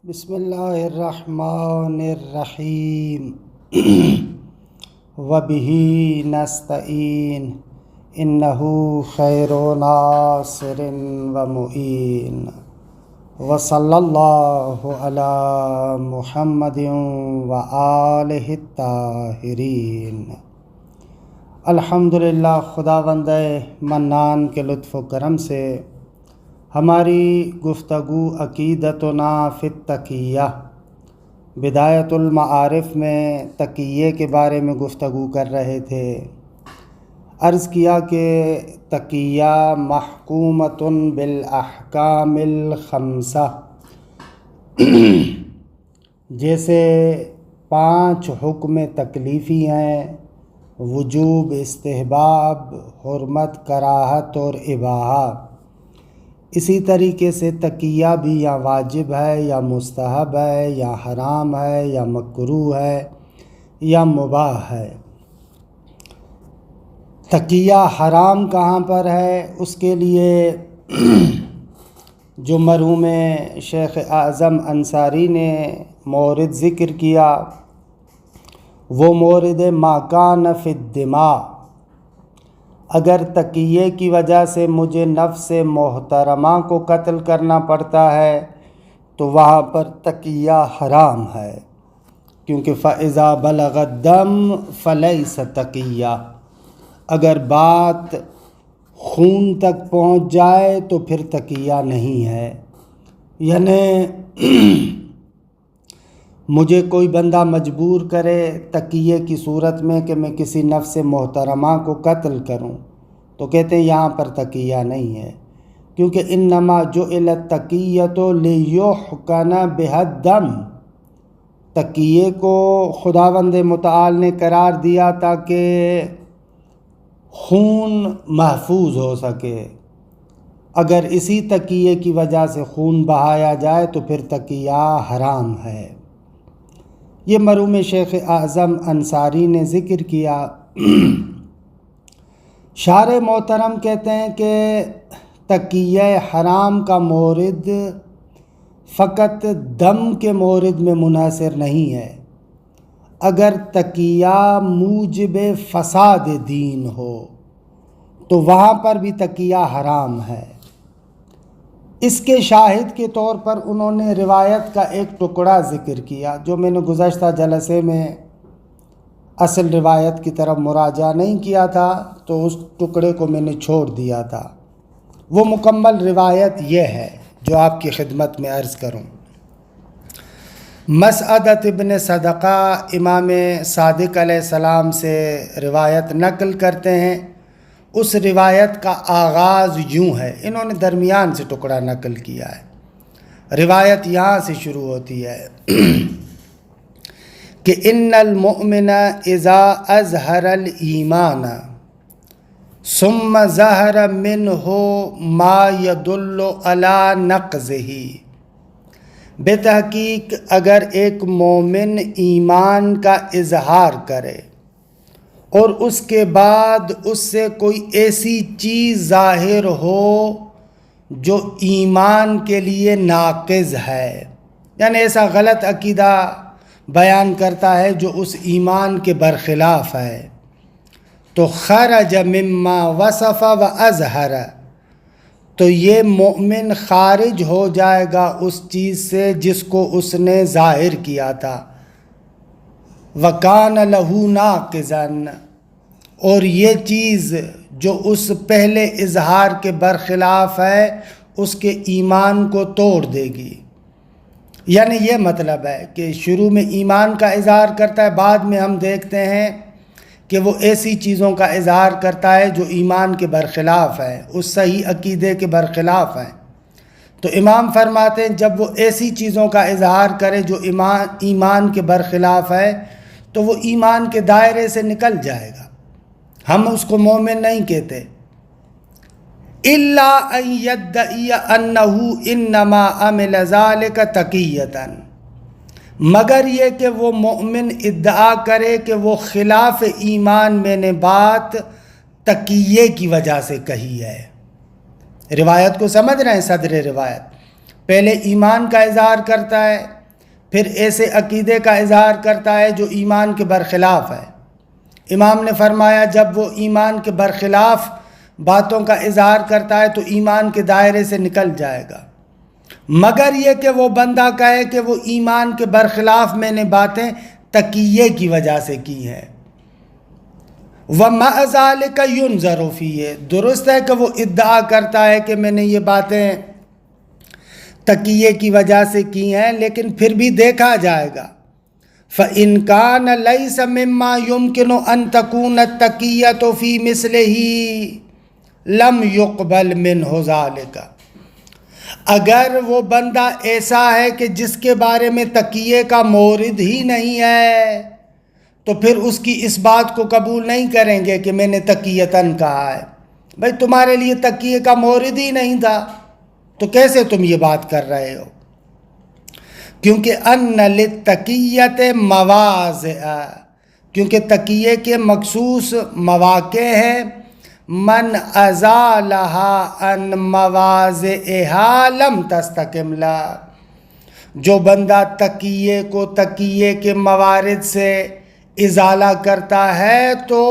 بسم اللہ الرحمن الرحیم وبہ نستعین انہ خیر ناصر ومعین وصلی اللہ علی محمد وآلہ الطاہرین۔ الحمدللہ، خداوند منان کے لطف و کرم سے ہماری گفتگو عقیدتنا فی التقیہ بدایت المعارف میں تقیے کے بارے میں گفتگو کر رہے تھے۔ عرض کیا کہ تقیہ محکومۃ بالاحکام الخمسہ، جیسے 5 حکم تکلیفی ہیں: وجوب، استحباب، حرمت، کراہت اور اباحہ۔ اسی طریقے سے تقیہ بھی یا واجب ہے یا مستحب ہے یا حرام ہے یا مکروہ ہے یا مباح ہے۔ تقیہ حرام کہاں پر ہے؟ اس کے لیے جو مرحوم شیخ اعظم انصاری نے مورد ذکر کیا وہ مورد ما کان فی الدماء۔ اگر تقیے کی وجہ سے مجھے نفس محترمہ کو قتل کرنا پڑتا ہے تو وہاں پر تقیہ حرام ہے، کیونکہ فَإِذَا بَلَغَ الدَّمَ فَلَيْسَ تَقِيَّةٌ۔ اگر بات خون تک پہنچ جائے تو پھر تقیہ نہیں ہے۔ یعنی مجھے کوئی بندہ مجبور کرے تقیے کی صورت میں کہ میں کسی نفس محترمہ کو قتل کروں، تو کہتے ہیں یہاں پر تقیہ نہیں ہے، کیونکہ انما جعل التقیۃ لیحقن بها الدم۔ تقیے کو خداوند متعال نے قرار دیا تاکہ خون محفوظ ہو سکے۔ اگر اسی تقیے کی وجہ سے خون بہایا جائے تو پھر تقیہ حرام ہے۔ یہ مرحوم شیخ اعظم انصاری نے ذکر کیا۔ شارح محترم کہتے ہیں کہ تقیہ حرام کا مورد فقط دم کے مورد میں منحصر نہیں ہے۔ اگر تقیہ موجب فساد دین ہو تو وہاں پر بھی تقیہ حرام ہے۔ اس کے شاہد کے طور پر انہوں نے روایت کا ایک ٹکڑا ذکر کیا، جو میں نے گزشتہ جلسے میں اصل روایت کی طرف مراجعہ نہیں کیا تھا تو اس ٹکڑے کو میں نے چھوڑ دیا تھا۔ وہ مکمل روایت یہ ہے جو آپ کی خدمت میں عرض کروں۔ مسعدۃ ابن صدقہ امام صادق علیہ السلام سے روایت نقل کرتے ہیں۔ اس روایت کا آغاز یوں ہے، انہوں نے درمیان سے ٹکڑا نقل کیا ہے۔ روایت یہاں سے شروع ہوتی ہے کہ ان المؤمن اذا اظہر الایمان ثم ظہر منہ ما يدل علی نقضہ۔ بتحقیق اگر ایک مومن ایمان کا اظہار کرے اور اس کے بعد اس سے کوئی ایسی چیز ظاہر ہو جو ایمان کے لیے ناقض ہے، یعنی ایسا غلط عقیدہ بیان کرتا ہے جو اس ایمان کے برخلاف ہے، تو خرج مما وصف و اظہر، تو یہ مومن خارج ہو جائے گا اس چیز سے جس کو اس نے ظاہر کیا تھا، وَكَانَ لَهُ نَاقِضًا، اور یہ چیز جو اس پہلے اظہار کے برخلاف ہے اس کے ایمان کو توڑ دے گی۔ یعنی یہ مطلب ہے کہ شروع میں ایمان کا اظہار کرتا ہے، بعد میں ہم دیکھتے ہیں کہ وہ ایسی چیزوں کا اظہار کرتا ہے جو ایمان کے برخلاف ہے، اس صحیح عقیدے کے برخلاف ہیں۔ تو امام فرماتے ہیں جب وہ ایسی چیزوں کا اظہار کرے جو ایمان کے برخلاف ہے تو وہ ایمان کے دائرے سے نکل جائے گا، ہم اس کو مومن نہیں کہتے۔ الا ان یدعی انہ انما عمل ذلک تقیۃ، مگر یہ کہ وہ مومن ادعا کرے کہ وہ خلاف ایمان میں نے بات تقیے کی وجہ سے کہی ہے۔ روایت کو سمجھ رہے ہیں؟ صدر روایت پہلے ایمان کا اظہار کرتا ہے، پھر ایسے عقیدے کا اظہار کرتا ہے جو ایمان کے برخلاف ہے۔ امام نے فرمایا جب وہ ایمان کے برخلاف باتوں کا اظہار کرتا ہے تو ایمان کے دائرے سے نکل جائے گا، مگر یہ کہ وہ بندہ کہے کہ وہ ایمان کے برخلاف میں نے باتیں تقیے کی وجہ سے کی ہیں۔ وَمَعَ ذَلِكَ يُنظَرُ فِيهِ، درست ہے کہ وہ ادعا کرتا ہے کہ میں نے یہ باتیں تقیے کی وجہ سے کی ہیں، لیکن پھر بھی دیکھا جائے گا۔ فَإِنْ كَانَ لَيْسَ مِمَّا يُمْكِنُ أَن تَكُونَ التَّقِيَّةُ فِي مِثْلِهِ لَمْ يُقْبَلْ مِنْهُ ذَلِكَ، اگر وہ بندہ ایسا ہے کہ جس کے بارے میں تقیے کا مورد ہی نہیں ہے تو پھر اس کی اس بات کو قبول نہیں کریں گے کہ میں نے تقیتاً کہا ہے۔ بھائی تمہارے لیے تقیے کا مورد ہی نہیں تھا تو کیسے تم یہ بات کر رہے ہو؟ کیونکہ ان للتقیت مواضع، کیونکہ تقیے کے مخصوص مواقع ہیں، من ازالها عن مواضعها لم تستقم له، جو بندہ تقیے کو تقیے کے موارد سے ازالہ کرتا ہے تو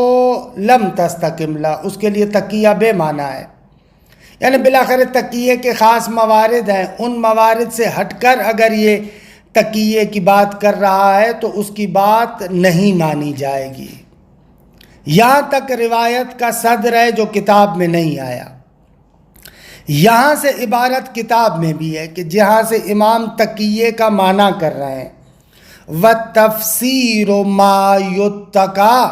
لم تستقم له، اس کے لیے تقیہ بے معنی ہے، یعنی بالآخر تقیے کے خاص موارد ہیں، ان موارد سے ہٹ کر اگر یہ تقیے کی بات کر رہا ہے تو اس کی بات نہیں مانی جائے گی۔ یہاں تک روایت کا صدر ہے جو کتاب میں نہیں آیا، یہاں سے عبارت کتاب میں بھی ہے کہ جہاں سے امام تقیے کا معنی کر رہے ہیں۔ وَتَفْسِيرُ مَا يُتَّقَى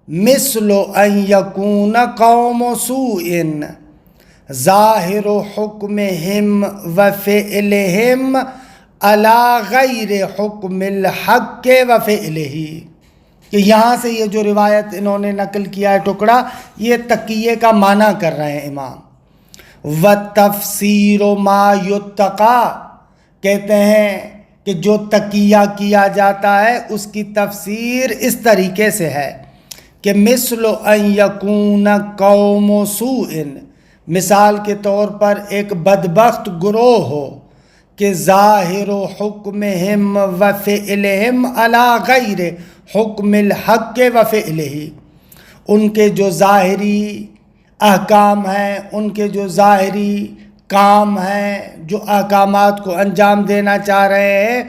مِثْلُ أَن يَكُونَ قَوْمُ سُوءٍ ظَاهِرُ حُكْمِهِمْ وَفِعْلِهِمْ عَلَى غَيْرِ حُكْمِ الْحَقِّ وَفِعْلِهِ، کہ یہاں سے یہ جو روایت انہوں نے نقل کیا ہے ٹکڑا، یہ تقیے کا معنی کر رہے ہیں امام۔ وَتَفْسِيرُ مَا يُتَّقَى، کہتے ہیں کہ جو تقیہ کیا جاتا ہے اس کی تفسیر اس طریقے سے ہے کہ مثل ان یکون قوم سوء، مثال کے طور پر ایک بدبخت گروہ ہو کہ ظاہر حکمہم وفعلہم علی غیر حکم الحق وفعلہ، ان کے جو ظاہری احکام ہیں، ان کے جو ظاہری کام ہیں، جو احکامات کو انجام دینا چاہ رہے ہیں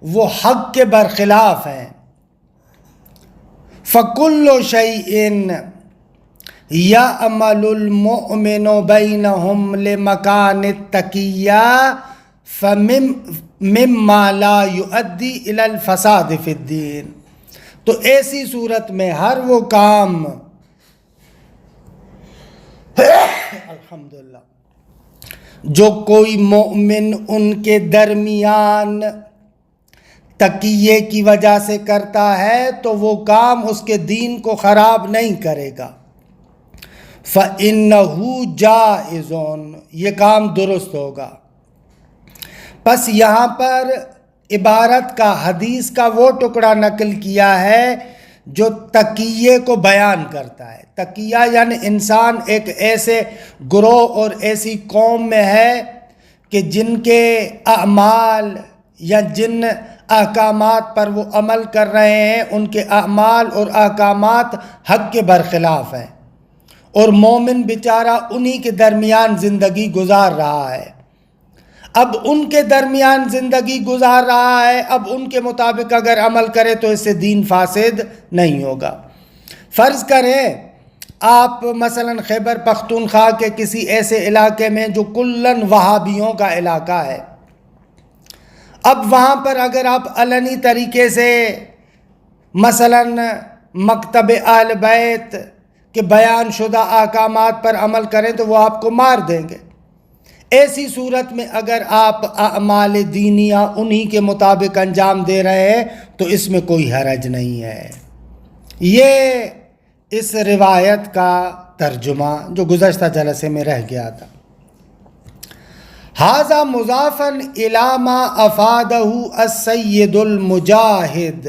وہ حق کے برخلاف ہیں۔ فَكُلُّ شَيْءٍ يَعْمَلُ الْمُؤْمِنُ بَيْنَهُمْ لِمَكَانِ التَّقِيَّةِ فَمِمَّا لَا يُؤَدِّي إِلَى الْفَسَادِ فِي الدِّينِ، تو ایسی صورت میں ہر وہ کام الحمدللہ جو کوئی مومن ان کے درمیان تقیے کی وجہ سے کرتا ہے تو وہ کام اس کے دین کو خراب نہیں کرے گا۔ فَإِنَّهُ جَائِزٌ، یہ کام درست ہوگا۔ پس یہاں پر عبارت کا حدیث کا وہ ٹکڑا نقل کیا ہے جو تقیے کو بیان کرتا ہے۔ تقیہ یعنی انسان ایک ایسے گروہ اور ایسی قوم میں ہے کہ جن کے اعمال یا جن احکامات پر وہ عمل کر رہے ہیں ان کے اعمال اور احکامات حق کے برخلاف ہیں، اور مومن بیچارہ انہی کے درمیان زندگی گزار رہا ہے۔ اب ان کے درمیان زندگی گزار رہا ہے، اب ان کے مطابق اگر عمل کرے تو اس سے دین فاسد نہیں ہوگا۔ فرض کریں آپ مثلا خیبر پختونخوا کے کسی ایسے علاقے میں جو کلن وہابیوں کا علاقہ ہے، اب وہاں پر اگر آپ علنی طریقے سے مثلا مکتب اہل بیت کے بیان شدہ احکامات پر عمل کریں تو وہ آپ کو مار دیں گے۔ ایسی صورت میں اگر آپ اعمال دینیہ انہی کے مطابق انجام دے رہے ہیں تو اس میں کوئی حرج نہیں ہے۔ یہ اس روایت کا ترجمہ جو گزشتہ جلسے میں رہ گیا تھا۔ ھذا مضافا الی ما افادہ السید المجاہد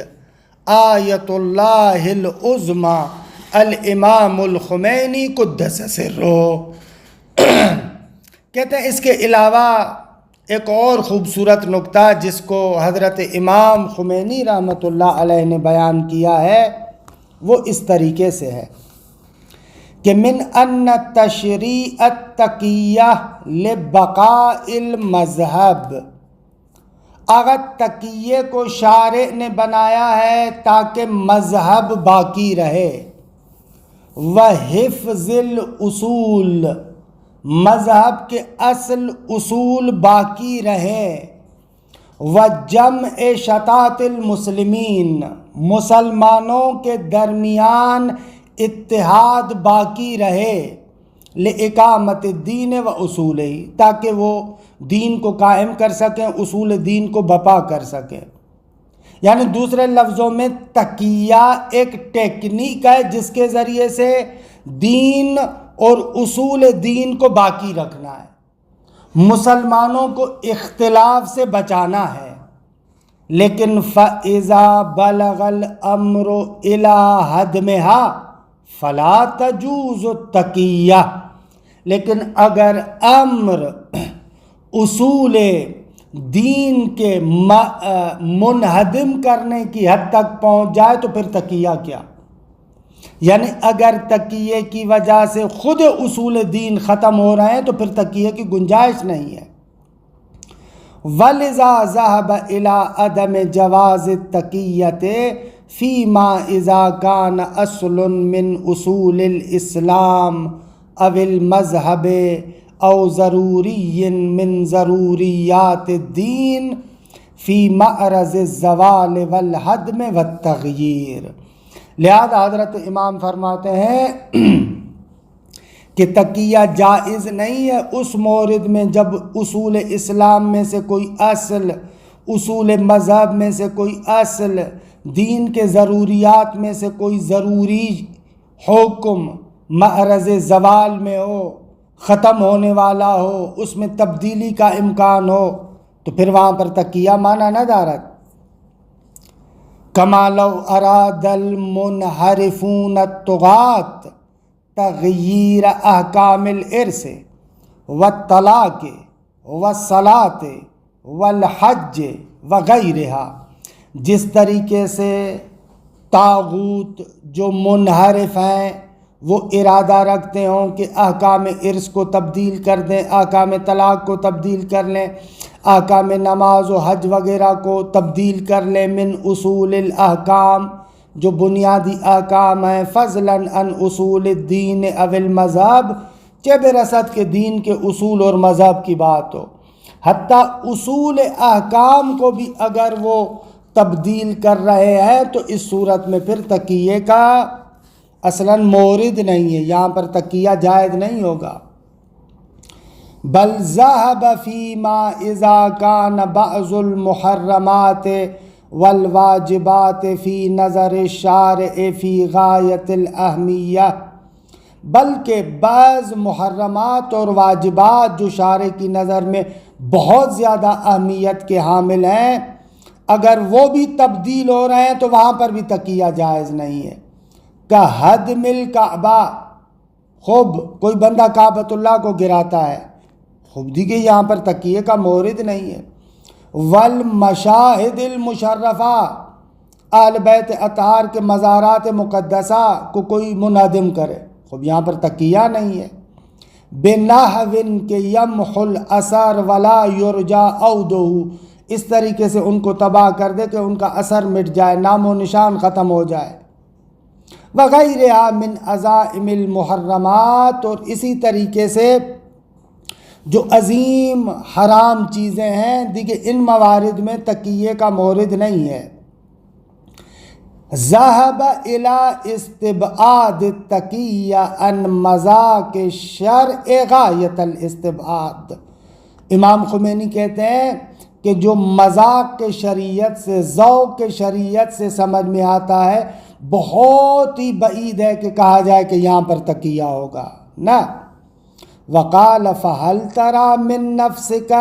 آیت اللہ العظمی الامام الخمینی قدس سرہ، کہتے ہیں اس کے علاوہ ایک اور خوبصورت نکتہ جس کو حضرت امام خمینی رحمۃ اللہ علیہ نے بیان کیا ہے وہ اس طریقے سے ہے کہ من ان تشریع التقیہ لبقاء المذہب، اگر تقیے کو شارع نے بنایا ہے تاکہ مذہب باقی رہے، وحفظ الاصول، مذہب کے اصل اصول باقی رہے، وجمع شتات المسلمین، مسلمانوں کے درمیان اتحاد باقی رہے، لإقامت الدین و اصولہ، تاکہ وہ دین کو قائم کر سکیں، اصول دین کو بپا کر سکیں۔ یعنی دوسرے لفظوں میں تقیہ ایک ٹیکنیک ہے جس کے ذریعے سے دین اور اصول دین کو باقی رکھنا ہے، مسلمانوں کو اختلاف سے بچانا ہے۔ لیکن فَإِذَا بَلَغَ الْأَمْرُ إِلَىٰ هَدْمِهَا فَلَا تَجُوزُ التَّقِيَّةُ، لیکن اگر امر اصول دین کے منہدم کرنے کی حد تک پہنچ جائے تو پھر تقیہ کیا؟ یعنی اگر تقیے کی وجہ سے خود اصول دین ختم ہو رہے ہیں تو پھر تقیے کی گنجائش نہیں ہے۔ وَلِذَا ذَهَبَ إِلَىٰ عَدَمِ جَوَازِ التَّقِيَّةِ فِيمَا إِذَا كَانَ أَصْلٌ مِّنْ أُصُولِ الْإِسْلَامِ أَوِ الْمَذْهَبِ أَوْ ضَرُورِيٍّ مِّن ضَرُورِيَّاتِ الدِّينِ فِي مَعْرَضِ الزَّوَالِ وَالْهَدْمِ وَالتَّغْيِيرِ۔ لہذا حضرت امام فرماتے ہیں کہ تقیہ جائز نہیں ہے اس مورد میں جب اصول اسلام میں سے کوئی اصل، اصول مذہب میں سے کوئی اصل، دین کے ضروریات میں سے کوئی ضروری حکم معرض زوال میں ہو، ختم ہونے والا ہو، اس میں تبدیلی کا امکان ہو، تو پھر وہاں پر تقیہ مانا نہ دارت۔ کما لو اراد المنحرفون الطغاة تغییر احکام الارث والطلاق والصلاۃ والحج وغیرہا، جس طریقے سے طاغوت جو منحرف ہیں وہ ارادہ رکھتے ہوں کہ احکام ارث کو تبدیل کر دیں، احکام طلاق کو تبدیل کر لیں، احکام نماز و حج وغیرہ کو تبدیل کر لیں، من اصول الاحکام، جو بنیادی احکام ہیں، فضلاً عن اصول الدین او المذہب، کہ برسد کے دین کے اصول اور مذہب کی بات ہو، حتیٰ اصول احکام کو بھی اگر وہ تبدیل کر رہے ہیں تو اس صورت میں پھر تقیے کا اصلاً مورد نہیں ہے، یہاں پر تقیہ جائز نہیں ہوگا۔ بل ذهب فيما اذا كان بعض المحرمات والواجبات في نظر الشارع في غایت الاہمیہ، بلکہ بعض محرمات اور واجبات جو شارع کی نظر میں بہت زیادہ اہمیت کے حامل ہیں، اگر وہ بھی تبدیل ہو رہے ہیں تو وہاں پر بھی تقیہ جائز نہیں ہے۔ کہ ہدم الکعبہ، خوب کوئی بندہ کعبۃ اللہ کو گراتا ہے، خوب دیکھیے یہاں پر تقیے کا مورد نہیں ہے۔ والمشاہد المشرفہ، اہل بیت اطہار کے مزارات مقدسہ کو کوئی منہدم کرے، خوب یہاں پر تقیہ نہیں ہے۔ بنحو کہ یمحو الاثر ولا یرجا عودہ، اس طریقے سے ان کو تباہ کر دے کہ ان کا اثر مٹ جائے، نام و نشان ختم ہو جائے۔ وغیرہ من عظائم المحرمات، اور اسی طریقے سے جو عظیم حرام چیزیں ہیں دیکھیں ان موارد میں تقیے کا مورد نہیں ہے۔ ذهب الى استبعاد التقیہ عن مذاق الشرع غایت الاستبعاد، امام خمینی کہتے ہیں کہ جو مذاق کے شریعت سے، ذوق کے شریعت سے سمجھ میں آتا ہے، بہت ہی بعید ہے کہ کہا جائے کہ یہاں پر تقیہ ہوگا نہ۔ وقال فهل ترى من نفسك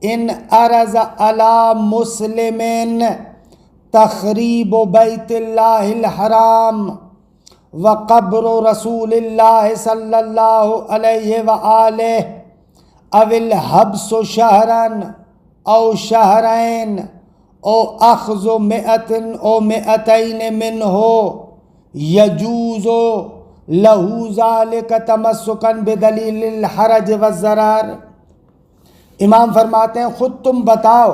ان ارز على مسلم تخریب بیت اللہ الحرام وقبر رسول اللہ صلی اللہ علیہ وآلہ او الحبس شہرن او شہرین او اخذ مئت او مئتین منہ یجوز لہو ذالک تمسکن بدلیل الحرج والضرر۔ امام فرماتے ہیں خود تم بتاؤ،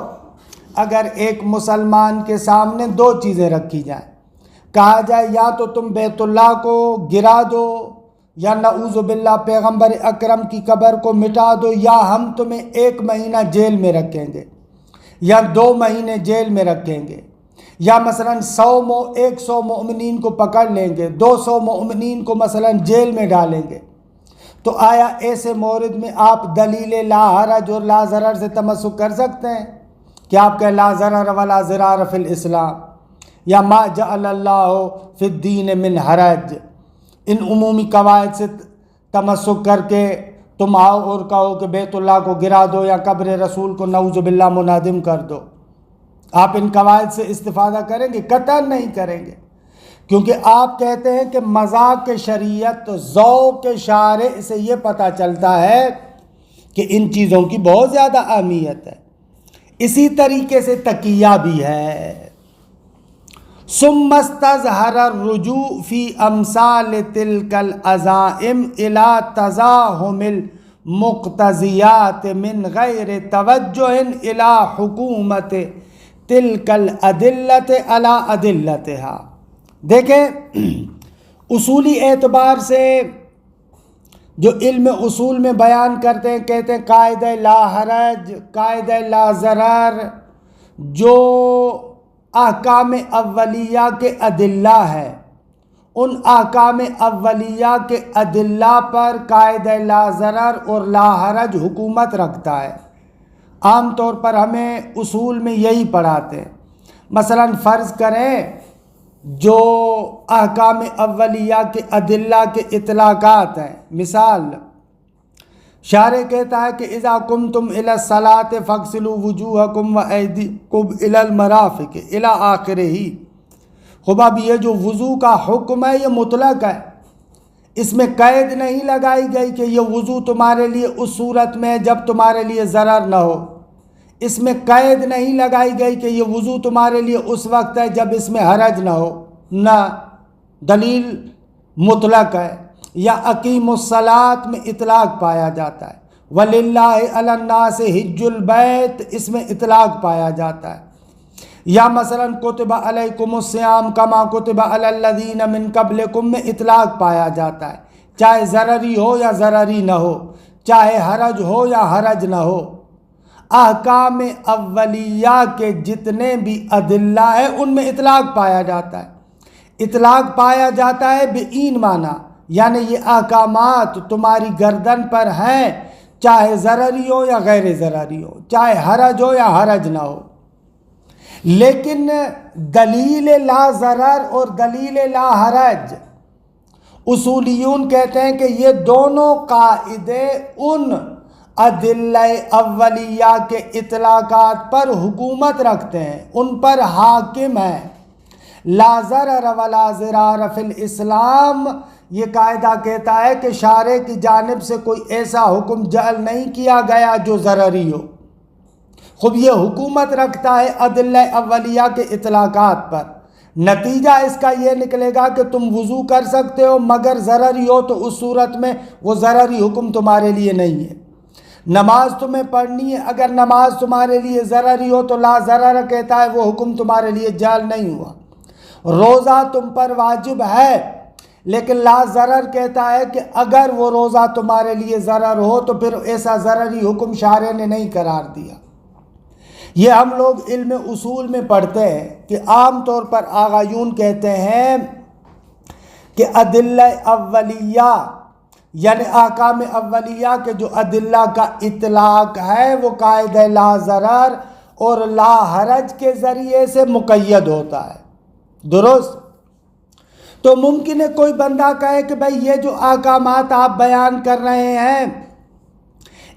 اگر ایک مسلمان کے سامنے دو چیزیں رکھی جائیں، کہا جائے یا تو تم بیت اللہ کو گرا دو یا نعوذ باللہ پیغمبر اکرم کی قبر کو مٹا دو، یا ہم تمہیں 1 مہینہ جیل میں رکھیں گے یا 2 مہینے جیل میں رکھیں گے، یا مثلا 100 مومنین کو پکڑ لیں گے، 200 مومنین کو مثلا جیل میں ڈالیں گے، تو آیا ایسے مورد میں آپ دلیل لا حرج اور لا ضرر سے تمسک کر سکتے ہیں کہ آپ کہیں لا ضرر ولا ضرار فی الاسلام یا ما جعل اللہ فی الدین من حرج؟ ان عمومی قواعد سے تمسک کر کے تم آؤ اور کہو کہ بیت اللہ کو گرا دو یا قبر رسول کو نعوذ باللہ منہدم کر دو، آپ ان قواعد سے استفادہ کریں گے؟ قطعاً نہیں کریں گے، کیونکہ آپ کہتے ہیں کہ مذاق شریعت ذوق شارع سے یہ پتہ چلتا ہے کہ ان چیزوں کی بہت زیادہ اہمیت ہے۔ اسی طریقے سے تقیہ بھی ہے۔ ثم استظہر الرجوع فی امثال تلک العزائم الى تزاحم المقتضیات من غیر توجہ الى حکومت تلک الادلۃ علی ادلتها۔ دیکھیں، اصولی اعتبار سے جو علم اصول میں بیان کرتے ہیں، کہتے ہیں قاعدہ لا حرج، قاعدہ لا ضرر، جو احکام اولیہ کے ادلہ ہے، ان احکام اولیہ کے ادلہ پر قاعدہ لا ضرر اور لا حرج حکومت رکھتا ہے۔ عام طور پر ہمیں اصول میں یہی پڑھاتے ہیں۔ مثلا فرض کریں جو احکام اولیہ کے ادلہ کے اطلاقات ہیں، مثال شارع کہتا ہے کہ اذا قمتم الی الصلاۃ فاغسلوا وجوہکم وایدیکم الی المرافق الی آخرہ۔ خب اب یہ جو وضو کا حکم ہے یہ مطلق ہے، اس میں قید نہیں لگائی گئی کہ یہ وضو تمہارے لیے اس صورت میں جب تمہارے لیے ضرر نہ ہو، اس میں قید نہیں لگائی گئی کہ یہ وضو تمہارے لیے اس وقت ہے جب اس میں حرج نہ ہو، نہ، دلیل مطلق ہے۔ یا اقیم الصلاۃ میں اطلاق پایا جاتا ہے، وَلِلَّهِ عَلَى النَّاسِ حِجُّ الْبَيْتِ اس میں اطلاق پایا جاتا ہے۔ یا مثلا کتب علیکم الصیام کما کتب علی الذین من قبلکم میں اطلاق پایا جاتا ہے، چاہے ضرری ہو یا ضرری نہ ہو، چاہے حرج ہو یا حرج نہ ہو۔ احکام اولیہ کے جتنے بھی ادلہ ہیں ان میں اطلاق پایا جاتا ہے۔ اطلاق پایا جاتا ہے بعین معنی، یعنی یہ احکامات تمہاری گردن پر ہیں، چاہے ضرری ہو یا غیر ضرری ہو، چاہے حرج ہو یا حرج نہ ہو۔ لیکن دلیل لا ضرر اور دلیل لا حرج، اصولیون کہتے ہیں کہ یہ دونوں قاعدے ان ادلہ اولیہ کے اطلاقات پر حکومت رکھتے ہیں، ان پر حاکم ہیں۔ لا ضرر ولا ضرار فی الاسلام، یہ قاعدہ کہتا ہے کہ شارع کی جانب سے کوئی ایسا حکم جعل نہیں کیا گیا جو ضرری ہو، خود یہ حکومت رکھتا ہے ادلہ اولیہ کے اطلاقات پر۔ نتیجہ اس کا یہ نکلے گا کہ تم وضو کر سکتے ہو مگر ضرری ہو تو اس صورت میں وہ ضرری حکم تمہارے لیے نہیں ہے۔ نماز تمہیں پڑھنی ہے، اگر نماز تمہارے لیے ضرری ہو تو لا ضرر کہتا ہے وہ حکم تمہارے لیے جعل نہیں ہوا۔ روزہ تم پر واجب ہے، لیکن لا ضرر کہتا ہے کہ اگر وہ روزہ تمہارے لیے ضرر ہو تو پھر ایسا ضرری حکم شارع نے نہیں قرار دیا۔ یہ ہم لوگ علم اصول میں پڑھتے ہیں کہ عام طور پر آغایون کہتے ہیں کہ ادلہ اولیہ یعنی احکام اولیہ کے جو ادلہ کا اطلاق ہے وہ قاعدہ لا ضرر اور لا حرج کے ذریعے سے مقید ہوتا ہے، درست؟ تو ممکن ہے کوئی بندہ کہے کہ بھائی یہ جو احکامات آپ بیان کر رہے ہیں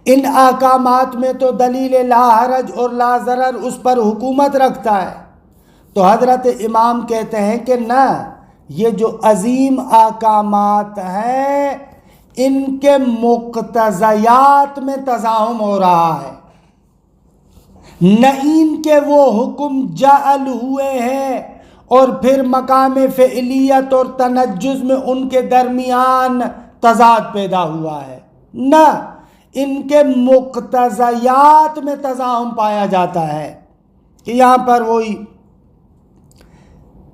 ان احکامات میں تو دلیل لا حرج اور لا ضرر اس پر حکومت رکھتا ہے، تو حضرت امام کہتے ہیں کہ نہ، یہ جو عظیم احکامات ہیں ان کے مقتضیات میں تزاحم ہو رہا ہے، نہ ان کے وہ حکم جعل ہوئے ہیں اور پھر مقام فعلیت اور تنجز میں ان کے درمیان تضاد پیدا ہوا ہے، نہ ان کے مقتضیات میں تزاحم پایا جاتا ہے کہ یہاں پر وہی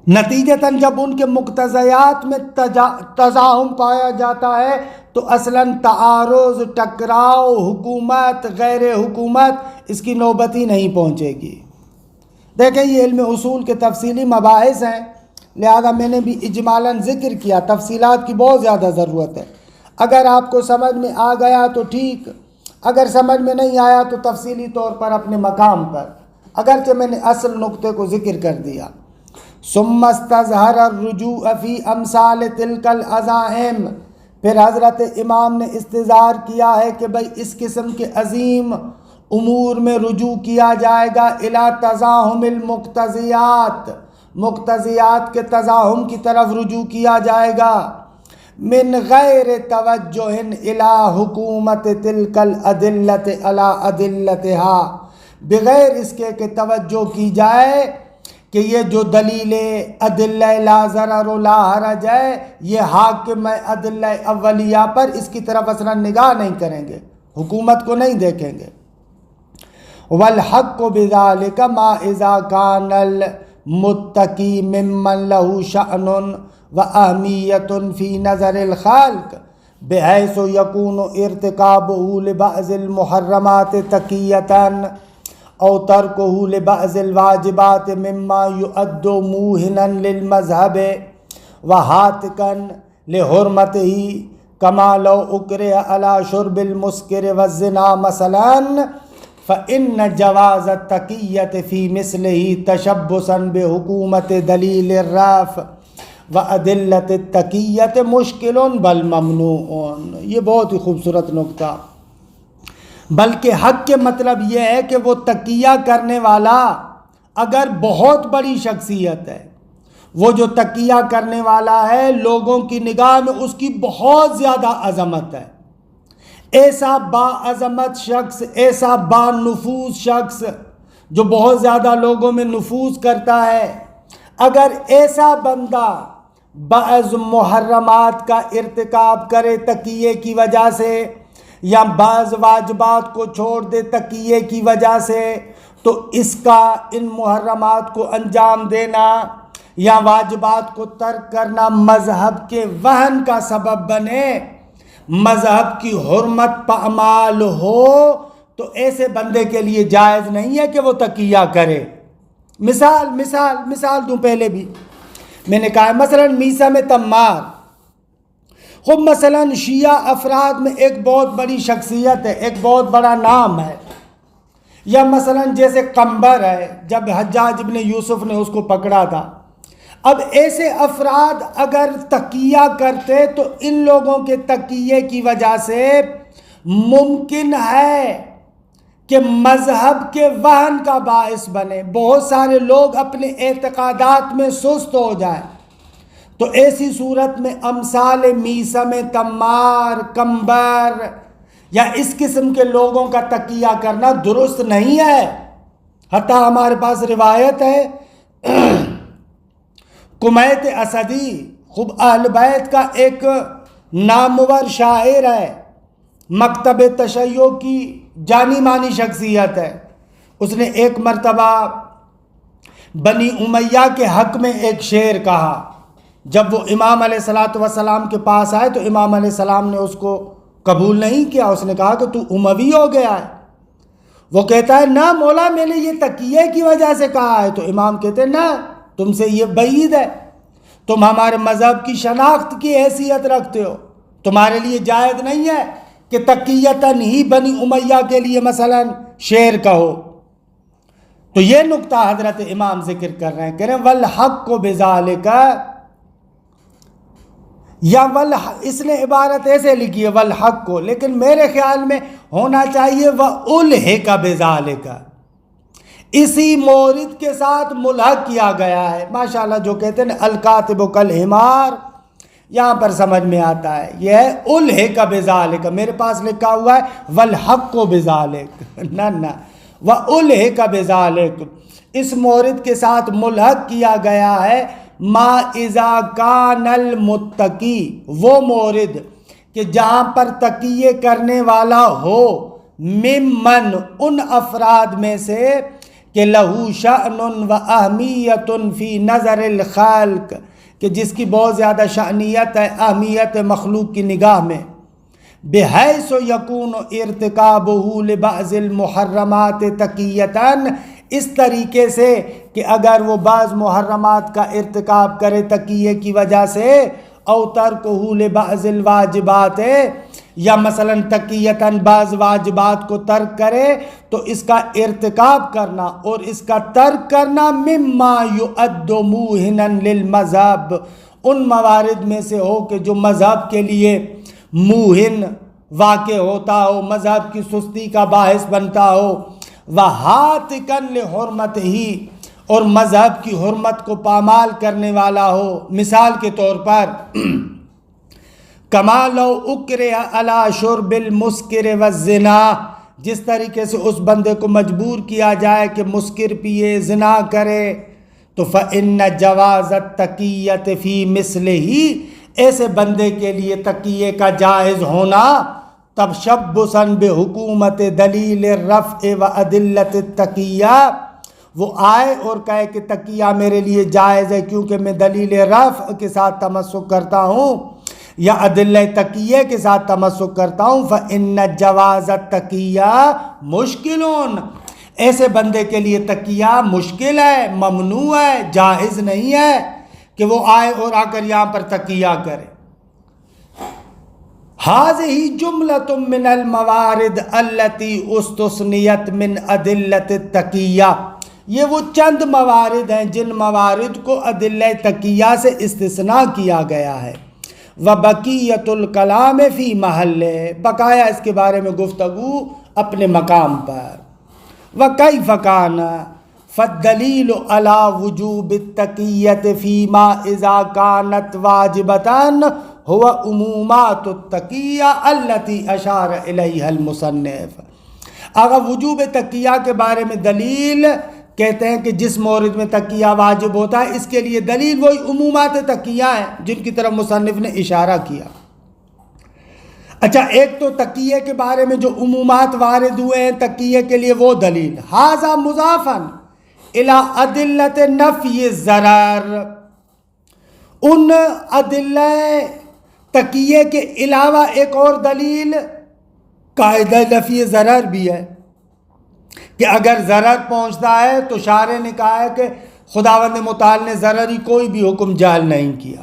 نتیجتاً جب ان کے مقتضیات میں تزاحم پایا جاتا ہے تو اصلاً تعارض، ٹکراؤ، حکومت غیر حکومت اس کی نوبت ہی نہیں پہنچے گی۔ دیکھیں یہ علم اصول کے تفصیلی مباحث ہیں، لہذا میں نے بھی اجمالاً ذکر کیا، تفصیلات کی بہت زیادہ ضرورت ہے۔ اگر آپ کو سمجھ میں آ گیا تو ٹھیک، اگر سمجھ میں نہیں آیا تو تفصیلی طور پر اپنے مقام پر، اگرچہ میں نے اصل نقطے کو ذکر کر دیا۔ ثم استظہر الرجوع فی امثال تلک العزائم، پھر حضرت امام نے استظہار کیا ہے کہ بھئی اس قسم کے عظیم امور میں رجوع کیا جائے گا الی تزاحم المقتضیات، مقتضیات کے تزاحم کی طرف رجوع کیا جائے گا، من غیر توجہ الی حکومت تلک الادلۃ علی ادلتها، بغیر اس کے کہ توجہ کی جائے کہ یہ جو دلیل ادلہ لا ضرر و لا حرج ہے یہ حاکم ہے ادلہ اولیہ پر، اس کی طرف اصلا نگاہ نہیں کریں گے، حکومت کو نہیں دیکھیں گے۔ والحق بذلک ما اذا کان المتقی ممن له شأن واہمیت فی نظر الخالق بحیث یکون ارتکابہ لبعض المحرمات تقیۃ او ترکہ لبعض الواجبات مما یؤد موہنا للمذہب وہاتکا لحرمتہ کما لو اکرہ علی شرب المسکر والزنا مثلا فإن جواز التقیۃ فی مثلہ تشبثا بحکومت دلیل الرفع وادلۃ التقیۃ مشکل بل ممنوع۔ یہ بہت ہی خوبصورت نکتہ، بلکہ حق کے مطلب یہ ہے کہ وہ تقیہ کرنے والا اگر بہت بڑی شخصیت ہے، وہ جو تقیہ کرنے والا ہے لوگوں کی نگاہ میں اس کی بہت زیادہ عظمت ہے، ایسا با عظمت شخص، ایسا با نفوذ شخص جو بہت زیادہ لوگوں میں نفوذ کرتا ہے، اگر ایسا بندہ بعض محرمات کا ارتکاب کرے تقیے کی وجہ سے یا بعض واجبات کو چھوڑ دے تقیے کی وجہ سے، تو اس کا ان محرمات کو انجام دینا یا واجبات کو ترک کرنا مذہب کے وہن کا سبب بنے، مذہب کی حرمت پامال ہو، تو ایسے بندے کے لیے جائز نہیں ہے کہ وہ تقیہ کرے۔ مثال دوں، پہلے بھی میں نے کہا ہے، مثلا میثم تمار، خب مثلا شیعہ افراد میں ایک بہت بڑی شخصیت ہے، ایک بہت بڑا نام ہے، یا مثلا جیسے قنبر ہے، جب حجاج ابن یوسف نے اس کو پکڑا تھا۔ اب ایسے افراد اگر تقیہ کرتے تو ان لوگوں کے تقیے کی وجہ سے ممکن ہے کہ مذہب کے وہن کا باعث بنے، بہت سارے لوگ اپنے اعتقادات میں سست ہو جائیں، تو ایسی صورت میں امثال میثم تمار، قنبر یا اس قسم کے لوگوں کا تقیہ کرنا درست نہیں ہے۔ حتیٰ ہمارے پاس روایت ہے، کمیت اسدی خوب اہل بیت کا ایک نامور شاعر ہے، مکتب تشیع کی جانی مانی شخصیت ہے، اس نے ایک مرتبہ بنی امیہ کے حق میں ایک شعر کہا۔ جب وہ امام علیہ السلام کے پاس آئے تو امام علیہ السلام نے اس کو قبول نہیں کیا، اس نے کہا کہ تو اموی ہو گیا ہے۔ وہ کہتا ہے نہ مولا، میں نے یہ تقیے کی وجہ سے کہا ہے۔ تو امام کہتے ہیں نہ، تم سے یہ بعید ہے، تم ہمارے مذہب کی شناخت کی حیثیت رکھتے ہو، تمہارے لیے جائز نہیں ہے کہ تقیتاً ہی بنی امیہ کے لیے مثلا شعر کہو۔ تو یہ نقطہ حضرت امام ذکر کر رہے ہیں، کہہ رہے ہیں والحق بذالک، یا اس نے عبارت ایسے لکھی ہے والحق کو، لیکن میرے خیال میں ہونا چاہیے وَأُلْحِقَ بِذَالِكَ، اسی مورد کے ساتھ ملحق کیا گیا ہے۔ ماشاءاللہ جو کہتے ہیں الکاتب کالحمار، یہاں پر سمجھ میں آتا ہے یہ ہے الحق بذالک، میرے پاس لکھا ہوا ہے والحق بذالک، نہ والحق بذالک، اس مورد کے ساتھ ملحق کیا گیا ہے ما اذا کان المتقی، وہ مورد کہ جہاں پر تقیے کرنے والا ہو، ممن، ان افراد میں سے کہ لہو شأن و اہمیت فی نظر الخلق، کہ جس کی بہت زیادہ شأنیت ہے، اہمیت مخلوق کی نگاہ میں، بحیث یکون ارتکابہ لبعض المحرمات تقیتاً، اس طریقے سے کہ اگر وہ بعض محرمات کا ارتکاب کرے تقیے کی وجہ سے، او ترکہ لبعض الواجبات، یا مثلا تقیتاً بعض واجبات کو ترک کرے، تو اس کا ارتکاب کرنا اور اس کا ترک کرنا مما یعد موہنا للمذہب، ان موارد میں سے ہو کہ جو مذہب کے لیے موہن واقع ہوتا ہو، مذہب کی سستی کا باعث بنتا ہو، وہاتکن لحرمت ہی، اور مذہب کی حرمت کو پامال کرنے والا ہو۔ مثال کے طور پر کما لو اکرہ علی شرب المسکر والزنا، جس طریقے سے اس بندے کو مجبور کیا جائے کہ مسکر پیے، زنا کرے، تو فإن جواز التقیۃ فی مثلہ، ایسے بندے کے لیے تقیے کا جائز ہونا تشبثاً بحکومت دلیل الرفع و ادلۃ التقیہ، وہ آئے اور کہے کہ تقیہ میرے لیے جائز ہے کیونکہ میں دلیل رفع کے ساتھ تمسک کرتا ہوں یا ادلہ تقیہ کے ساتھ تمسک کرتا ہوں، فإن جواز التقیہ مشکل، ایسے بندے کے لیے تقیہ مشکل ہے، ممنوع ہے، جائز نہیں ہے کہ وہ آئے اور آ کر یہاں پر تقیہ کرے۔ هذه جملة من الموارد التي استثنیت من ادلة التقیہ، یہ وہ چند موارد ہیں جن موارد کو ادلہ تقیہ سے استثناء کیا گیا ہے۔ وبقیۃ الکلام فی محل، بقایا اس کے بارے میں گفتگو اپنے مقام پر۔ وکیف کان، فالدلیل علی وجوب التقیۃ فیما اذا کانت واجبۃ هو عمومات التقیہ التی اشار الیہا المصنف۔ اگر وجوب تقیہ کے بارے میں دلیل کہتے ہیں کہ جس مورد میں تقیہ واجب ہوتا ہے، اس کے لیے دلیل وہی عمومات تقیہ ہیں جن کی طرف مصنف نے اشارہ کیا۔ اچھا، ایک تو تقیہ کے بارے میں جو عمومات وارد ہوئے ہیں تقیہ کے لیے، وہ دلیل ھذا مضافاً الی ادلۃ نفی الضرر، ان ادلہ تقیہ کے علاوہ ایک اور دلیل قاعدہ نفی ضرر بھی ہے کہ اگر ضرر پہنچتا ہے تو شارع نے کہا ہے کہ خداوند متعال نے ضرری کوئی بھی حکم جعل نہیں کیا۔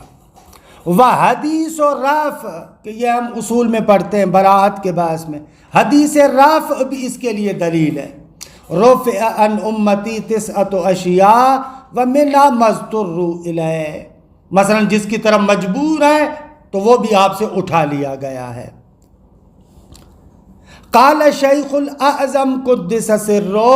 وحدیث و رفع، کہ یہ ہم اصول میں پڑھتے ہیں براءت کے باعث میں، حدیث رفع بھی اس کے لیے دلیل ہے۔ رفع عن امتی تسعۃ اشیاء ومنها ما اضطروا الیہ، مثلا جس کی طرف مجبور ہے تو وہ بھی آپ سے اٹھا لیا گیا ہے۔ قال شیخ الاعظم قدس سرہ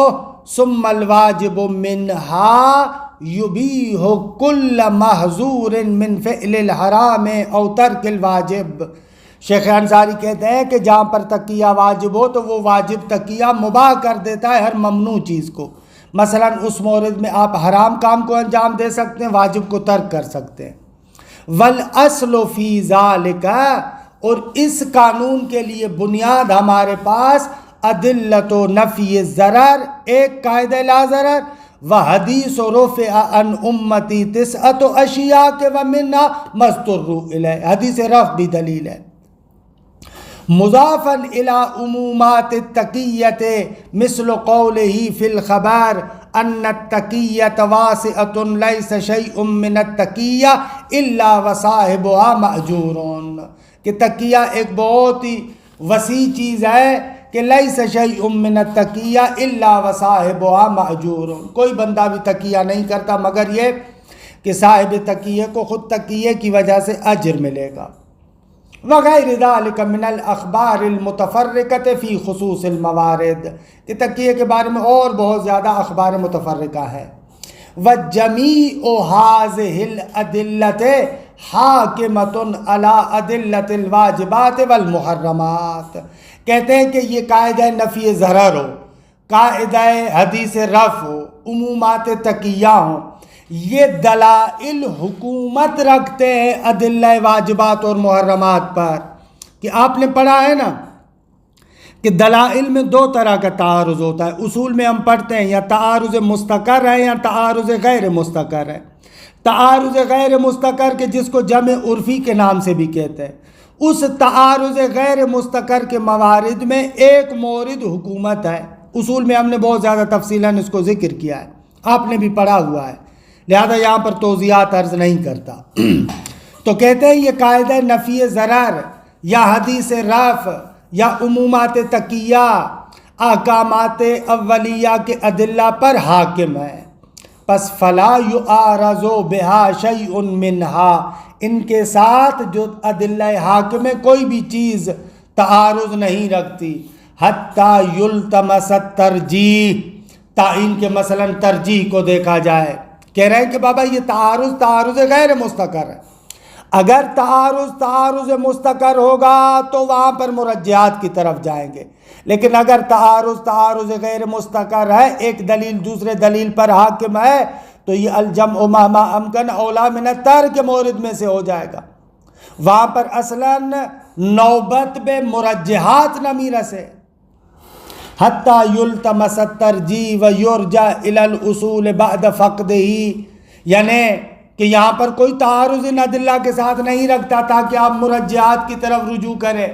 ثم الواجب منها یبیح کل محظور من فعل الحرام او ترک الواجب۔ شیخ انصاری کہتے ہیں کہ جہاں پر تقیہ واجب ہو تو وہ واجب تقیہ مباح کر دیتا ہے ہر ممنوع چیز کو۔ مثلا اس مورد میں آپ حرام کام کو انجام دے سکتے ہیں، واجب کو ترک کر سکتے ہیں۔ والاصل فی ذالک، اور اس قانون کے لیے بنیاد ہمارے پاس ادلۃ نفی الضرر، ایک قاعدہ لا ضرر، وحدیث رفع عن امتی تسعۃ اشیاء کے ومنها ما اضطروا الیہ، حدیث رفع بھی دلیل ہے۔ مضافا الی عمومات التقیۃ مثل قولہ فی الخبر ان التقیۃ واسعۃ لیس شیء من التقیہ الا وصاحبها مأجور، کہ تقیہ ایک بہت ہی وسیع چیز ہے کہ لیس شیء من التقیہ الا وصاحبها مأجور، کوئی بندہ بھی تقیہ نہیں کرتا مگر یہ کہ صاحب تقیہ کو خود تقیہ کی وجہ سے اجر ملے گا۔ وغیر ذلك من الاخبار المتفرقۃ فی خصوص الموارد، کہ تقیہ کے بارے میں اور بہت زیادہ اخبار متفرقہ ہے۔ وجمیع هذه الادلۃ حاکمۃ علی ادلۃ الواجبات والمحرمات. کہتے ہیں کہ یہ قاعدہ نفی ضرر ہو، قاعدہ حدیث رفع ہو، عمومات تقیہ ہوں، یہ دلائل حکومت رکھتے ہیں ادلہ واجبات اور محرمات پر. کہ آپ نے پڑھا ہے نا کہ دلائل میں دو طرح کا تعارض ہوتا ہے. اصول میں ہم پڑھتے ہیں یا تعارض مستقر ہے یا تعارض غیر مستقر ہے. تعارض غیر مستقر کے جس کو جمع عرفی کے نام سے بھی کہتے ہیں، اس تعارض غیر مستقر کے موارد میں ایک مورد حکومت ہے. اصول میں ہم نے بہت زیادہ تفصیلاً اس کو ذکر کیا ہے، آپ نے بھی پڑھا ہوا ہے، لہذا یہاں پر توضیحات عرض نہیں کرتا. تو کہتے ہیں یہ قاعدہ نفی ضرر یا حدیث رفع یا عمومات تقیہ احکامات اولیہ کے ادلہ پر حاکم ہے. پس فلا یعارض بہا شیء منہا، ان کے ساتھ جو ادلہ حاکم ہے کوئی بھی چیز تعارض نہیں رکھتی. حتی یلتمس الترجیح، تعین کے مثلا ترجیح کو دیکھا جائے. کہہ رہے ہیں کہ بابا یہ تعارض غیر مستقر ہے. اگر تعارض مستقر ہوگا تو وہاں پر مرجحات کی طرف جائیں گے، لیکن اگر تعارض غیر مستقر ہے، ایک دلیل دوسرے دلیل پر حاکم ہے، تو یہ الجمع ما امکن اولا من الترک کے مورد میں سے ہو جائے گا. وہاں پر اصلاً نوبت بے مرجحات نہ میرسے. حتی یلتمس الترجیح و یرجع الی الاصول بعد فقدہ، یعنی کہ یہاں پر کوئی تعارض ان ادلہ کے ساتھ نہیں رکھتا تاکہ آپ مرجحات کی طرف رجوع کریں،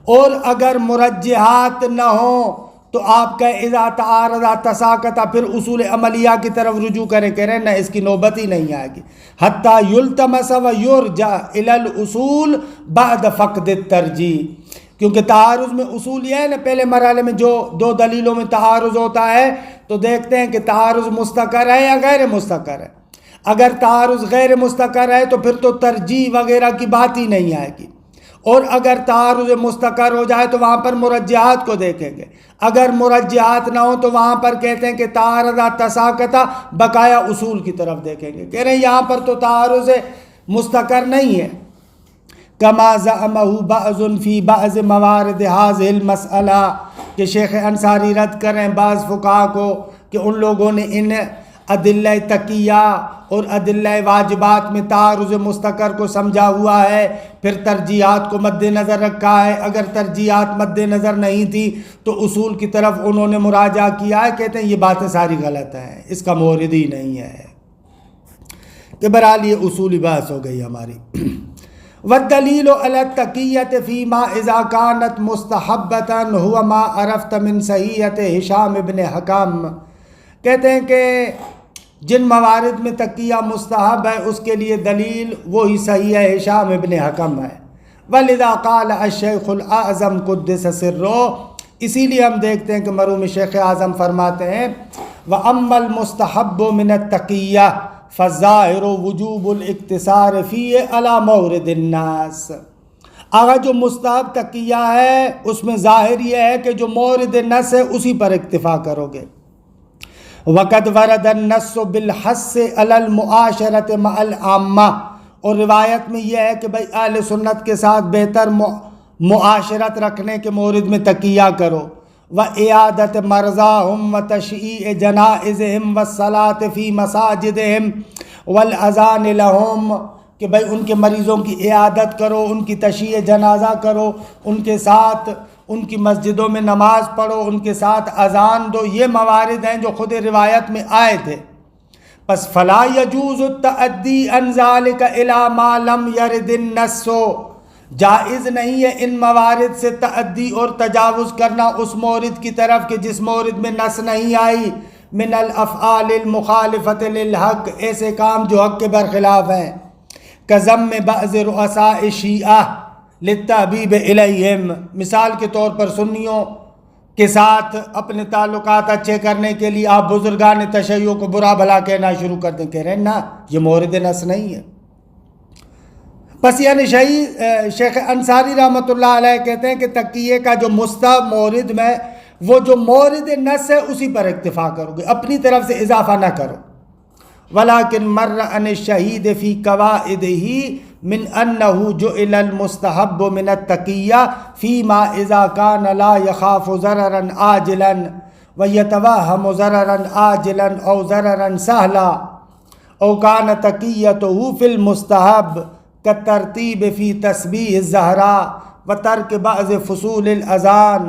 اور اگر مرجحات نہ ہوں تو آپ کا اذا تعارض تساقط پھر اصول عملیہ کی طرف رجوع کریں. کہہ رہے ہیں نہ، اس کی نوبت ہی نہیں آئے گی. حتی یلتمس و یرجع الی الاصول بعد فقد الترجیح، کیونکہ تعارض میں اصول یہ ہے نا، پہلے مرحلے میں جو دو دلیلوں میں تعارض ہوتا ہے تو دیکھتے ہیں کہ تعارض مستقر ہے یا غیر مستقر ہے. اگر تعارض غیر مستقر ہے تو پھر تو ترجیح وغیرہ کی بات ہی نہیں آئے گی، اور اگر تعارض مستقر ہو جائے تو وہاں پر مرجحات کو دیکھیں گے. اگر مرجحات نہ ہو تو وہاں پر کہتے ہیں کہ تعارض تساقط، بقایا اصول کی طرف دیکھیں گے. کہہ رہے ہیں یہاں پر تو تعارض مستقر نہیں ہے. کما زعمہ بعض فی بعض موارد هذه المسئلہ، کہ شیخ انصاری رد کریں بعض فقہا کو کہ ان لوگوں نے ان ادلہ تقیہ اور ادلہ واجبات میں تعارض مستقر کو سمجھا ہوا ہے، پھر ترجیحات کو مد نظر رکھا ہے. اگر ترجیحات مد نظر نہیں تھی تو اصول کی طرف انہوں نے مراجعہ کیا ہے. کہتے ہیں یہ باتیں ساری غلط ہیں، اس کا مورد ہی نہیں ہے. کہ بہرحال یہ اصولی بحث ہو گئی ہماری. والدلیل علی التقیۃ فیما اذا کانت مستحبۃ هو ما عرفت من صحیحۃ ہشام ابن حکم. کہتے ہیں کہ جن موارد میں تقیہ مستحب ہے اس کے لیے دلیل وہی صحیح ہے ہشام ابن حکم ہے. ولذا قال الشیخ الاعظم قدس سرہ، اسی لیے ہم دیکھتے ہیں کہ مرحوم شیخ اعظم فرماتے ہیں وَأَمَّا الْمُسْتَحَبُّ مِنَ التَّقِيَّةِ فَالظَّاهِرُ وُجُوبُ الْاِقْتِصَارِ فِيهِ عَلَى مَوْرِدِ النَّاسِ. اگر جو مستحب تقیہ ہے اس میں ظاہر یہ ہے کہ جو مورد نص ہے اسی پر اکتفا کرو گے. وقد ورد النص بالحث علی المعاشرۃ مع العامہ، اور روایت میں یہ ہے کہ بھائی اہل سنت کے ساتھ بہتر معاشرت رکھنے کے مورد میں تقیہ کرو. وإعادت مرضاہم وتشییع جنائزہم والصلاۃ فی مساجدہم والاذان لہم، کہ بھائی ان کے مریضوں کی عیادت کرو، ان کی تشییع جنازہ کرو، ان کے ساتھ ان کی مسجدوں میں نماز پڑھو، ان کے ساتھ اذان دو. یہ موارد ہیں جو خود روایت میں آئے تھے. پس فلا یجوز التعدی عن ذلک الی ما لم یرد النص، جائز نہیں ہے ان موارد سے تعدی اور تجاوز کرنا اس مورد کی طرف کہ جس مورد میں نص نہیں آئی. من الافعال المخالفۃ للحق، ایسے کام جو حق کے برخلاف ہیں. کذم بعض رؤساء الشیعہ للتحبیب الیہم، مثال کے طور پر سنیوں کے ساتھ اپنے تعلقات اچھے کرنے کے لیے آپ بزرگان تشیع کو برا بھلا کہنا شروع کر دیں. کہہ رہے ہیں نا یہ مورد نص نہیں ہے. بس یعنی شیخ انصاری رحمۃ اللہ علیہ کہتے ہیں کہ تقیے کا جو مستحب مورد میں وہ جو مورد نص ہے اسی پر اکتفا کرو گے، اپنی طرف سے اضافہ نہ کرو. ولیکن مر عن الشہید فی قواعدہ من انه جعل المستحب من التقیہ فيما اذا كان لا يخاف ضررا عاجلا ويتوهم ضررا عاجلا او ضررا سهلا او كان تقیته في المستحب كالترتیب في تسبیح الزہراء وترک بعض فصول الاذان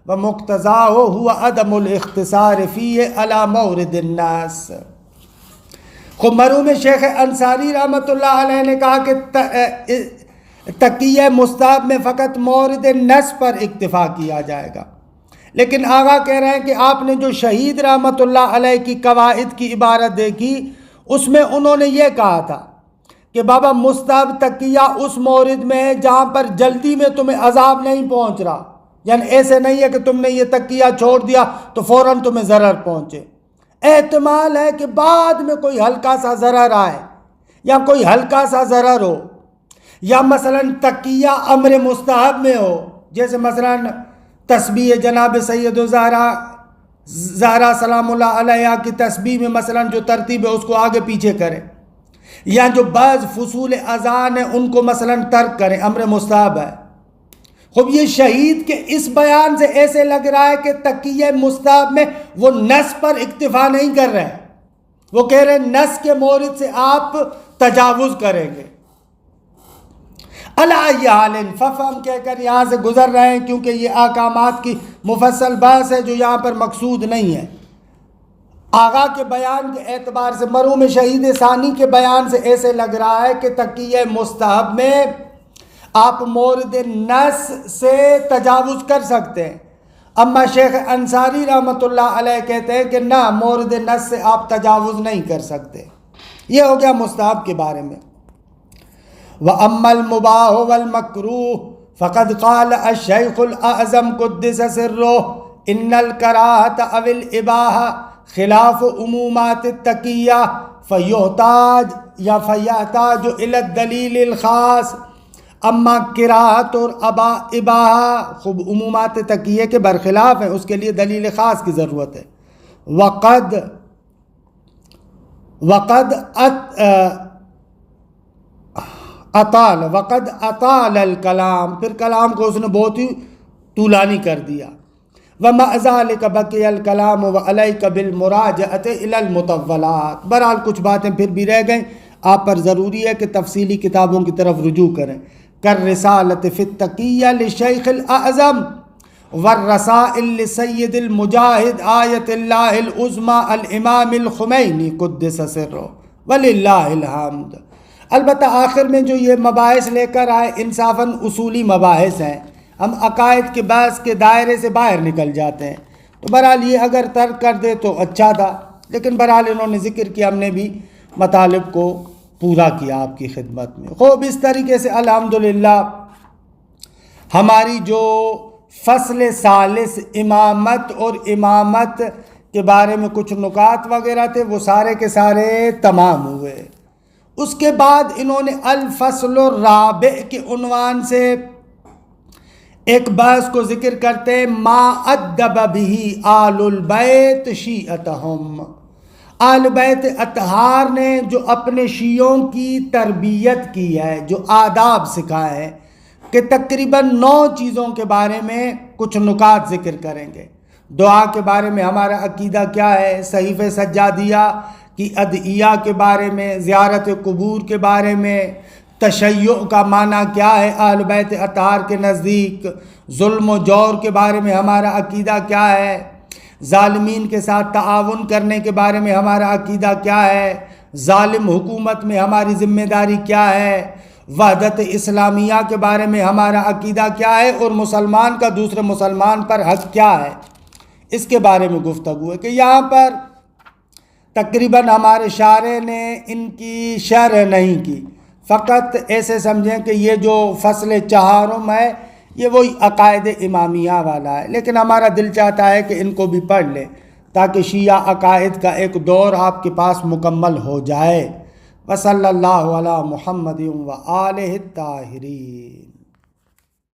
ومقتضاه هو عدم الاختصار فيه على مورد الناس۔ خب مرحوم شیخ انصاری رحمۃ اللہ علیہ نے کہا کہ تقیہ مستحب میں فقط مورد نص پر اکتفا کیا جائے گا، لیکن آغا کہہ رہے ہیں کہ آپ نے جو شہید رحمۃ اللہ علیہ کی قواعد کی عبارت دیکھی اس میں انہوں نے یہ کہا تھا کہ بابا مستحب تقیہ اس مورد میں ہے جہاں پر جلدی میں تمہیں عذاب نہیں پہنچ رہا، یعنی ایسے نہیں ہے کہ تم نے یہ تقیہ چھوڑ دیا تو فوراً تمہیں ضرر پہنچے، احتمال ہے کہ بعد میں کوئی ہلکا سا ضرر آئے یا کوئی ہلکا سا ضرر ہو، یا مثلا تقیہ امر مستحب میں ہو، جیسے مثلا تسبیح جناب سید زہرا سلام اللہ علیہ کی تسبیح میں مثلا جو ترتیب ہے اس کو آگے پیچھے کرے، یا جو بعض فصول اذان ہیں ان کو مثلا ترک کریں، امر مستحب ہے۔ خب یہ شہید کے اس بیان سے ایسے لگ رہا ہے کہ تقیہ مستحب میں وہ نص پر اکتفا نہیں کر رہے ہیں، وہ کہہ رہے ہیں نص کے مورد سے آپ تجاوز کریں گے۔ علی ای حال ففہم کہہ کر یہاں سے گزر رہے ہیں کیونکہ یہ احکامات کی مفصل بحث ہے جو یہاں پر مقصود نہیں ہے۔ آغا کے بیان کے اعتبار سے مرحوم شہید ثانی کے بیان سے ایسے لگ رہا ہے کہ تقیہ مستحب میں آپ مورد نص سے تجاوز کر سکتے ہیں، اما شیخ انصاری رحمۃ اللہ علیہ کہتے ہیں کہ نہ، مورد نص سے آپ تجاوز نہیں کر سکتے۔ یہ ہو گیا مستحب کے بارے میں۔ وَأَمَّا الْمُبَاحُ وَالْمَكْرُوهُ فَقَدْ قَالَ الشَّيْخُ الْأَعْظَمُ قُدِّسَ سِرُّهُ إِنَّ الْكَرَاهَةَ أَوِ الْإِبَاحَةَ خِلَافُ عُمُومَاتِ التَّقِيَّةِ فَيَحْتَاجُ إِلَى الدَّلِيلِ الْخَاصِ۔ اما کراہت اور اباحہ خب عمومات تقیہ کے برخلاف ہیں، اس کے لیے دلیل خاص کی ضرورت ہے۔ وقد اطال الکلام، پھر کلام کو اس نے بہت ہی طولانی کر دیا۔ وَمَعَ ذَلِكَ بَقِيَ الْكَلَامُ وَعَلَيْكَ بِالْمُرَاجَعَةِ إِلَى الْمُطَوَّلَاتِ۔ بہرحال کچھ باتیں پھر بھی رہ گئیں، آپ پر ضروری ہے کہ تفصیلی کتابوں کی طرف رجوع کریں۔ كالرسالة في التقية للشيخ الأعظم والرسائل لسيد المجاهد آية الله العظمى الإمام الخمینی قدس سرہ وللہ الحمد۔ البتہ آخر میں جو یہ مباحث لے کر آئے انصافاً اصولی مباحث ہیں، ہم عقائد کے بحث کے دائرے سے باہر نکل جاتے ہیں، تو بہرحال یہ اگر ترک کر دے تو اچھا تھا، لیکن بہرحال انہوں نے ذکر کیا، ہم نے بھی مطالب کو پورا کیا آپ کی خدمت میں۔ خوب اس طریقے سے الحمدللہ ہماری جو فصل ثالث امامت اور امامت کے بارے میں کچھ نکات وغیرہ تھے وہ سارے کے سارے تمام ہوئے۔ اس کے بعد انہوں نے الفصل الرابع کے عنوان سے ایک بحث کو ذکر کرتے ما ادب بہ آل البیت شیعتہم، آل بیت اطہار نے جو اپنے شیعوں کی تربیت کی ہے، جو آداب سکھائے ہیں، کہ تقریباً 9 چیزوں کے بارے میں کچھ نکات ذکر کریں گے۔ دعا کے بارے میں ہمارا عقیدہ کیا ہے، صحیف سجادیہ کی ادعیہ کے بارے میں، زیارت قبور کے بارے میں، تشیع کا معنی کیا ہے اہل بیت اطہار کے نزدیک، ظلم و جور کے بارے میں ہمارا عقیدہ کیا ہے، ظالمین کے ساتھ تعاون کرنے کے بارے میں ہمارا عقیدہ کیا ہے، ظالم حکومت میں ہماری ذمہ داری کیا ہے، وحدت اسلامیہ کے بارے میں ہمارا عقیدہ کیا ہے، اور مسلمان کا دوسرے مسلمان پر حق کیا ہے، اس کے بارے میں گفتگو ہے۔ کہ یہاں پر تقریباً ہمارے شارح نے ان کی شرح نہیں کی، فقط ایسے سمجھیں کہ یہ جو فصل چہارم ہے یہ وہی عقائد امامیہ والا ہے، لیکن ہمارا دل چاہتا ہے کہ ان کو بھی پڑھ لیں تاکہ شیعہ عقائد کا ایک دور آپ کے پاس مکمل ہو جائے۔ وصلی اللہ علی محمد و آلہ الطاہرین۔